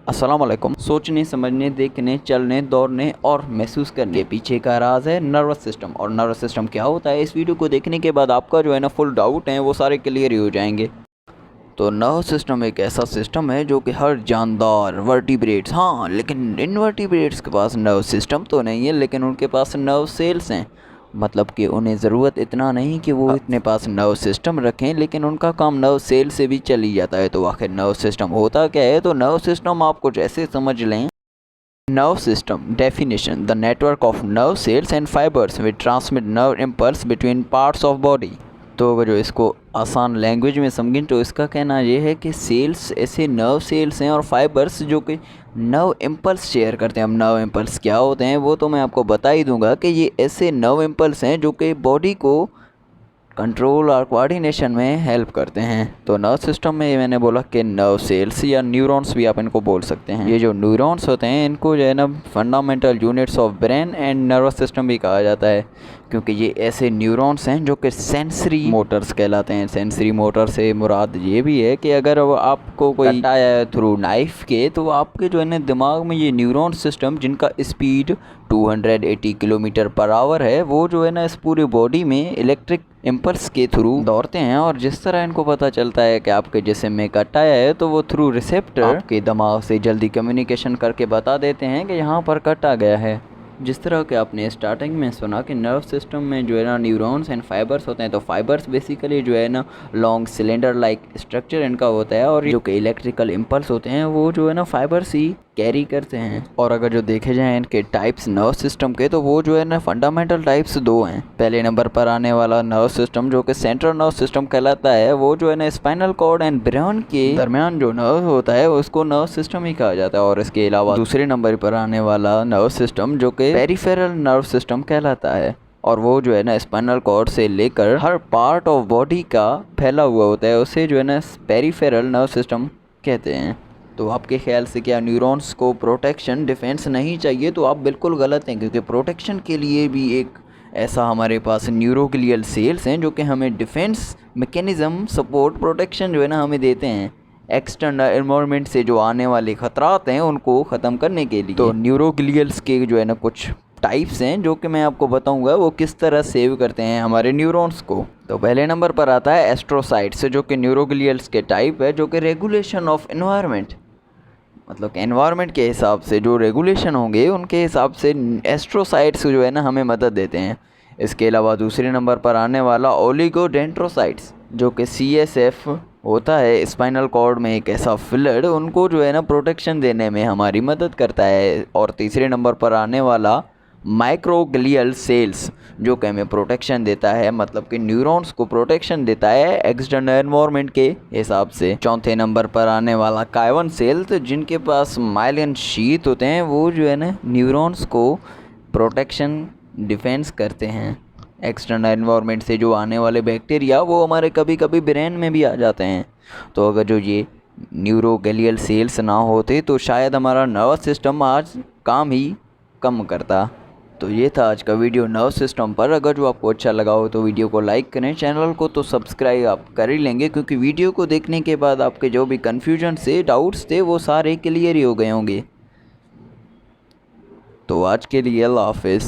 अस्सलाम वालेकुम। सोचने, समझने, देखने, चलने, दौड़ने और महसूस करने के पीछे का राज है नर्वस सिस्टम। और नर्वस सिस्टम क्या होता है, इस वीडियो को देखने के बाद आपका जो है ना फुल डाउट है वो सारे क्लियर ही हो जाएंगे। तो नर्वस सिस्टम एक ऐसा सिस्टम है जो कि हर जानदार वर्टिब्रेट्स, हाँ लेकिन इनवर्टिब्रेट्स के पास नर्वस सिस्टम तो नहीं है, लेकिन उनके पास नर्व सेल्स हैं। मतलब कि उन्हें ज़रूरत इतना नहीं कि वो इतने पास नर्व सिस्टम रखें, लेकिन उनका काम नर्व सेल से भी चल ही जाता है। तो आखिर नर्व सिस्टम होता क्या है? तो नर्व सिस्टम आप कुछ ऐसे समझ लें। Nerve system definition: the network of nerve cells and fibres which transmit nerve impulse between parts of body. तो अगर जो इसको आसान लैंग्वेज में समझें तो इसका कहना ये है कि सेल्स ऐसे नर्व सेल्स हैं और फाइबर्स जो कि नर्व इम्पल्स शेयर करते हैं। अब नर्व इम्पल्स क्या होते हैं वो तो मैं आपको बता ही दूंगा कि ये ऐसे नर्व इम्पल्स हैं जो कि बॉडी को कंट्रोल और कोऑर्डिनेशन में हेल्प करते हैं। तो नर्व सिस्टम में मैंने बोला कि नर्व सेल्स या न्यूरॉन्स भी आप इनको बोल सकते हैं। ये जो न्यूरॉन्स होते हैं इनको जो है ना fundamental units of brain and nervous system भी कहा जाता है, क्योंकि ये ऐसे न्यूरॉन्स हैं जो कि सेंसरी मोटर्स कहलाते हैं। सेंसरी मोटर से मुराद ये भी है कि अगर आपको कोई कट आया है थ्रू नाइफ के, तो आपके जो है ना दिमाग में ये न्यूरॉन सिस्टम जिनका स्पीड 280 किलोमीटर पर आवर है, वो जो है ना इस पूरी बॉडी में इलेक्ट्रिक इम्पल्स के थ्रू दौड़ते हैं। और जिस तरह इनको पता चलता है कि आपके जिस्म में कट आया है, तो वो थ्रू रिसेप्टर आपके दिमाग से जल्दी कम्युनिकेशन करके बता देते हैं कि यहाँ पर कट आ गया है। जिस तरह के आपने स्टार्टिंग में सुना कि नर्व सिस्टम में जो है ना न्यूरॉन्स एंड फाइबर्स होते हैं, तो फाइबर्स बेसिकली जो है ना लॉन्ग सिलेंडर लाइक स्ट्रक्चर इनका होता है, और जो कि इलेक्ट्रिकल इम्पल्स होते हैं वो जो है ना फाइबर्स ही कैरी करते हैं। और अगर जो देखे जाएँ इनके टाइप्स नर्व सिस्टम के, तो वो जो है ना फंडामेंटल टाइप्स दो हैं। पहले नंबर पर आने वाला नर्व सिस्टम जो कि सेंट्रल नर्व सिस्टम कहलाता है, वो जो है ना स्पाइनल कॉर्ड एंड ब्रेन के दरमियान जो नर्व होता है उसको नर्व सिस्टम ही कहा जाता है। और इसके अलावा दूसरे नंबर पर आने वाला नर्व सिस्टम जो कि पेरिफेरल नर्व सिस्टम कहलाता है, और वो जो है ना स्पाइनल कॉर्ड से लेकर हर पार्ट ऑफ बॉडी का फैला हुआ होता है, उसे जो है ना पेरिफेरल नर्व सिस्टम कहते हैं। तो आपके ख्याल से क्या न्यूरॉन्स को प्रोटेक्शन डिफेंस नहीं चाहिए? तो आप बिल्कुल गलत हैं, क्योंकि प्रोटेक्शन के लिए भी एक ऐसा हमारे पास न्यूरोग्लियल सेल्स हैं जो कि हमें डिफेंस मैकेनिज़्म सपोर्ट प्रोटेक्शन जो है ना हमें देते हैं एक्सटर्नल एनवायरनमेंट से जो आने वाले ख़तरात हैं उनको ख़त्म करने के लिए। तो न्यूरोग्लियल्स के जो है ना कुछ टाइप्स हैं जो कि मैं आपको बताऊंगा वो किस तरह सेव करते हैं हमारे न्यूरॉन्स को। तो पहले नंबर पर आता है एस्ट्रोसाइट्स, जो कि न्यूरोग्लियल्स के टाइप है, जो कि रेगुलेशन ऑफ एनवायरनमेंट, मतलब कि एनवायरनमेंट के हिसाब से जो रेगुलेशन होंगे उनके हिसाब से एस्ट्रोसाइट्स जो है ना हमें मदद देते हैं। इसके अलावा दूसरे नंबर पर आने वाला ओलिगोडेंड्रोसाइट्स, जो कि CSF होता है स्पाइनल कॉर्ड में एक ऐसा फ्लूइड, उनको जो है ना प्रोटेक्शन देने में हमारी मदद करता है। और तीसरे नंबर पर आने वाला माइक्रोग्लियल सेल्स, जो कि हमें प्रोटेक्शन देता है, मतलब कि न्यूरॉन्स को प्रोटेक्शन देता है एक्सटर्नल एनवायरनमेंट के हिसाब से। चौथे नंबर पर आने वाला कायवन सेल्स, जिनके पास माइलिन शीथ होते हैं, वो जो है ना न्यूरॉन्स को प्रोटेक्शन डिफेंस करते हैं एक्सटर्नल एनवायरनमेंट से। जो आने वाले बैक्टीरिया वो हमारे कभी कभी ब्रेन में भी आ जाते हैं। तो अगर जो ये न्यूरोग्लियल सेल्स ना होते तो शायद हमारा नर्वस सिस्टम आज काम ही कम करता। तो ये था आज का वीडियो नर्व सिस्टम पर। अगर जो आपको अच्छा लगा हो तो वीडियो को लाइक करें, चैनल को तो सब्सक्राइब आप कर ही लेंगे, क्योंकि वीडियो को देखने के बाद आपके जो भी कन्फ्यूजन से डाउट्स थे वो सारे क्लियर ही हो गए होंगे। तो आज के लिए अल्लाह हाफिज़।